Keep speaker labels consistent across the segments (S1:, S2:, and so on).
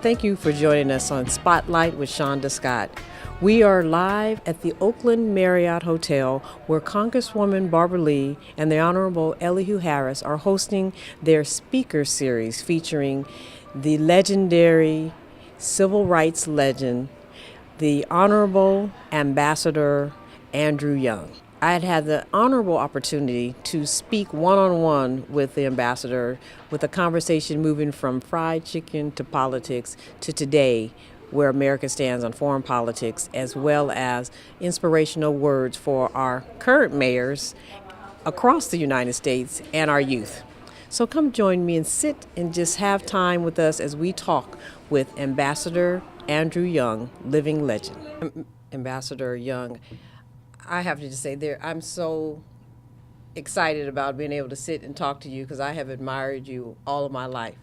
S1: Thank you for joining us on Spotlight with Shonda Scott. We are live at the Oakland Marriott Hotel where Congresswoman Barbara Lee and the Honorable Elihu Harris are hosting their speaker series featuring the legendary civil rights legend, the Honorable Ambassador Andrew Young. I had the honorable opportunity to speak one-on-one with the ambassador, with a conversation moving from fried chicken to politics to today, where America stands on foreign politics, as well as inspirational words for our current mayors across the United States and our youth. So come join me and sit and just have time with us as we talk with Ambassador Andrew Young, living legend. Ambassador Young, I have to just say I'm so excited about being able to sit and talk to you because I have admired you all of my life.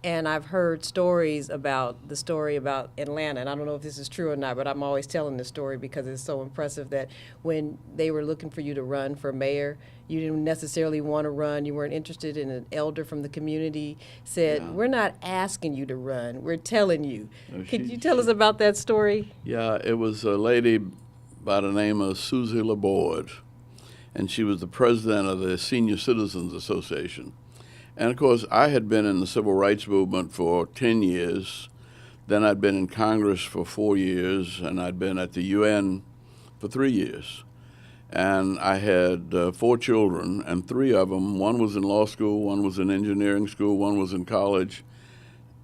S1: And I've heard stories about the story about Atlanta, and I don't know if this is true or not, but I'm always telling this story because it's so impressive that when they were looking for you to run for mayor, you didn't necessarily want to run. You weren't interested in an elder from the community said, We're not asking you to run, we're telling you. Could you tell us about that story?
S2: Yeah, it was a lady by the name of Susie Laborde, and she was the president of the Senior Citizens Association. And of course, I had been in the civil rights movement for 10 years. Then I'd been in Congress for 4 years, and I'd been at the UN for 3 years. And I had 4 children, and 3 of them, one was in law school, one was in engineering school, one was in college,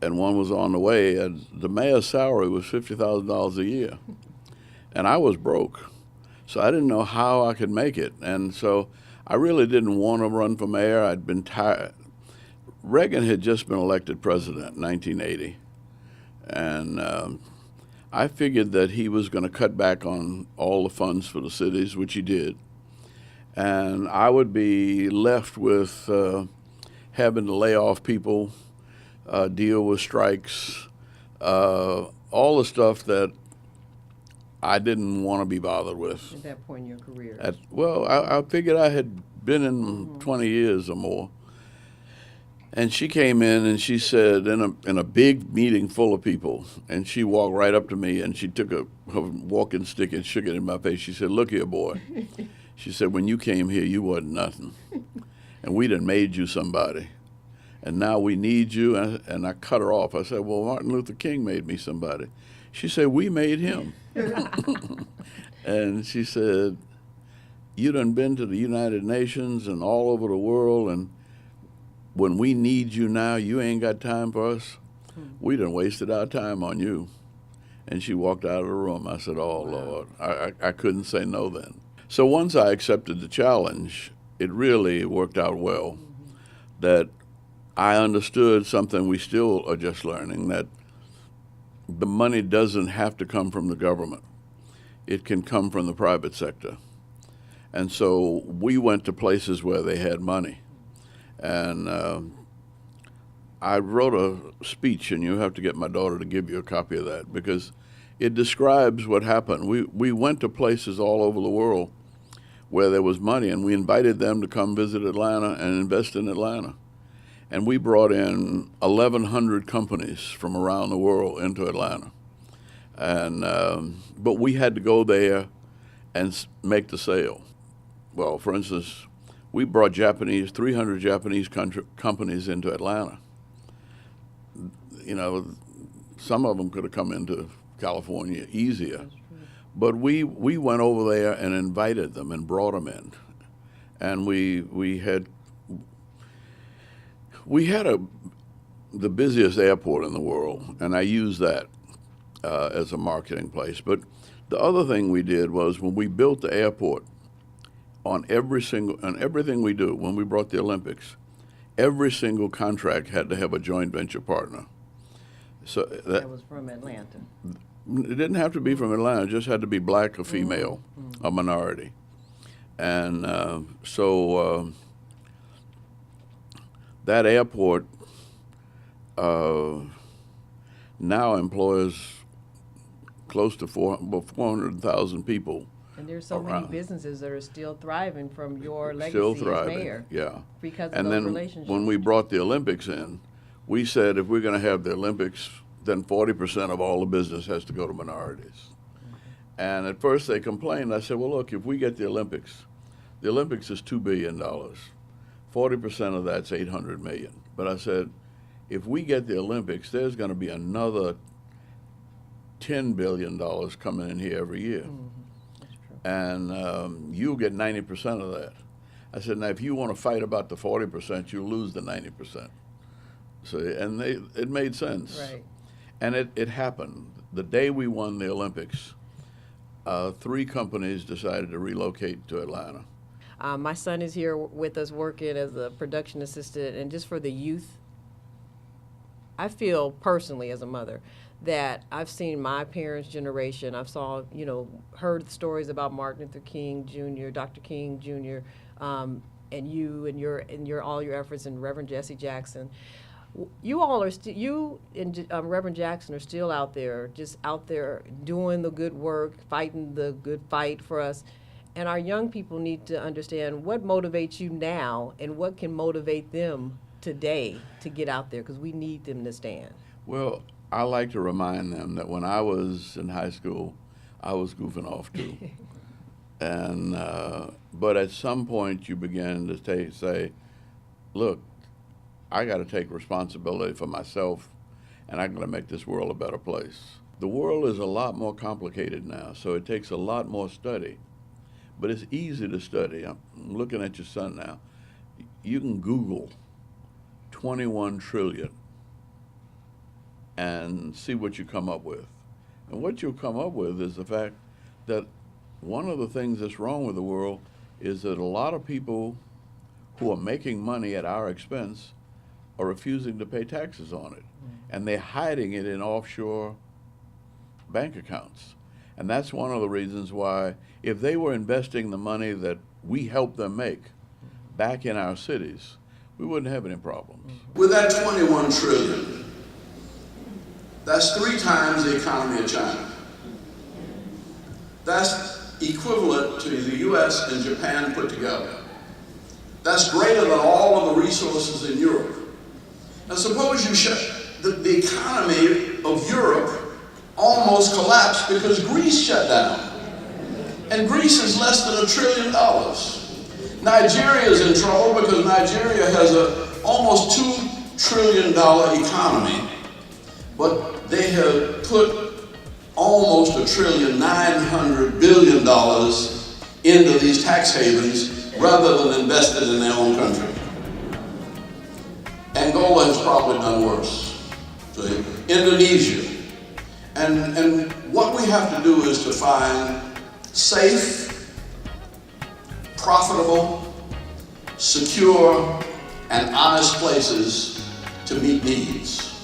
S2: and one was on the way. And the mayor's salary was $50,000 a year. And I was broke, so I didn't know how I could make it. And so I really didn't want to run for mayor. I'd been tired. Reagan had just been elected president in 1980, and I figured that he was going to cut back on all the funds for the cities, which he did, and I would be left with having to lay off people, deal with strikes, all the stuff that I didn't want to be bothered with.
S1: At that point in your career?
S2: I figured I had been in 20 years or more. And she came in and she said, in a big meeting full of people, and she walked right up to me and she took her walking stick and shook it in my face. She said, "Look here, boy." She said, "When you came here, you wasn't nothing. And we done made you somebody. And now we need you." And I cut her off. I said, "Well, Martin Luther King made me somebody." She said, "We made him." And she said, "You done been to the United Nations and all over the world, and when we need you now, you ain't got time for us. We done wasted our time on you." And she walked out of the room. I said, "Oh, Lord." I couldn't say no then. So once I accepted the challenge, it really worked out well. That I understood something we still are just learning, that the money doesn't have to come from the government. It can come from the private sector. And so we went to places where they had money. And I wrote a speech, and you have to get my daughter to give you a copy of that, because it describes what happened. We went to places all over the world where there was money, and we invited them to come visit Atlanta and invest in Atlanta. And we brought in 1,100 companies from around the world into Atlanta. And but we had to go there and make the sale. Well, for instance, we brought 300 Japanese companies into Atlanta. You know, some of them could have come into California easier. But we went over there and invited them and brought them in. And we had the busiest airport in the world, and I used that as a marketing place. But the other thing we did was, when we built the airport, on everything we do, when we brought the Olympics, every single contract had to have a joint venture partner. So
S1: that was from Atlanta.
S2: It didn't have to be from Atlanta; it just had to be black or female, a minority. And so that airport now employs close to 400,000 people.
S1: And there's so many businesses that are still thriving from your legacy
S2: Still
S1: as
S2: thriving,
S1: mayor.
S2: yeah.
S1: Because of
S2: and
S1: those
S2: then
S1: relationships.
S2: when we brought the Olympics in, we said, if we're going to have the Olympics then 40% of all the business has to go to minorities. And at first they complained. I said, well, look, if we get the Olympics is $2 billion. 40% of that's $800 million. But I said, if we get the Olympics, there's going to be another $10 billion coming in here every year. And you'll get 90% of that. I said, now if you want to fight about the 40%, you'll lose the 90%. So, and it made sense.
S1: Right.
S2: And it happened. The day we won the Olympics, 3 companies decided to relocate to Atlanta.
S1: My son is here with us working as a production assistant, and just for the youth, I feel personally as a mother that I've seen my parents' generation. I've heard stories about Martin Luther King Jr., Dr. King Jr., and you and your all your efforts, and Reverend Jesse Jackson. You all are you and Reverend Jackson are still out there, just out there doing the good work, fighting the good fight for us. And our young people need to understand what motivates you now and what can motivate them today to get out there, because we need them to stand.
S2: Well, I like to remind them that when I was in high school, I was goofing off too. And but at some point you begin to say, look, I got to take responsibility for myself, and I'm going to make this world a better place. The world is a lot more complicated now, so it takes a lot more study. But it's easy to study. I'm looking at your son now. You can Google 21 trillion and see what you come up with. And what you'll come up with is the fact that one of the things that's wrong with the world is that a lot of people who are making money at our expense are refusing to pay taxes on it. And they're hiding it in offshore bank accounts. And that's one of the reasons why, if they were investing the money that we help them make back in our cities, we wouldn't have any problems.
S3: With that 21 trillion, that's 3 times the economy of China. That's equivalent to the US and Japan put together. That's greater than all of the resources in Europe. Now suppose you shut the economy of Europe almost collapsed because Greece shut down. And Greece is less than $1 trillion. Nigeria is in trouble because Nigeria has a almost $2 trillion economy, but they have put almost $1.9 trillion into these tax havens rather than invested in their own country. Angola has probably done worse. See? Indonesia. And what we have to do is to find safe, profitable, secure, and honest places to meet needs.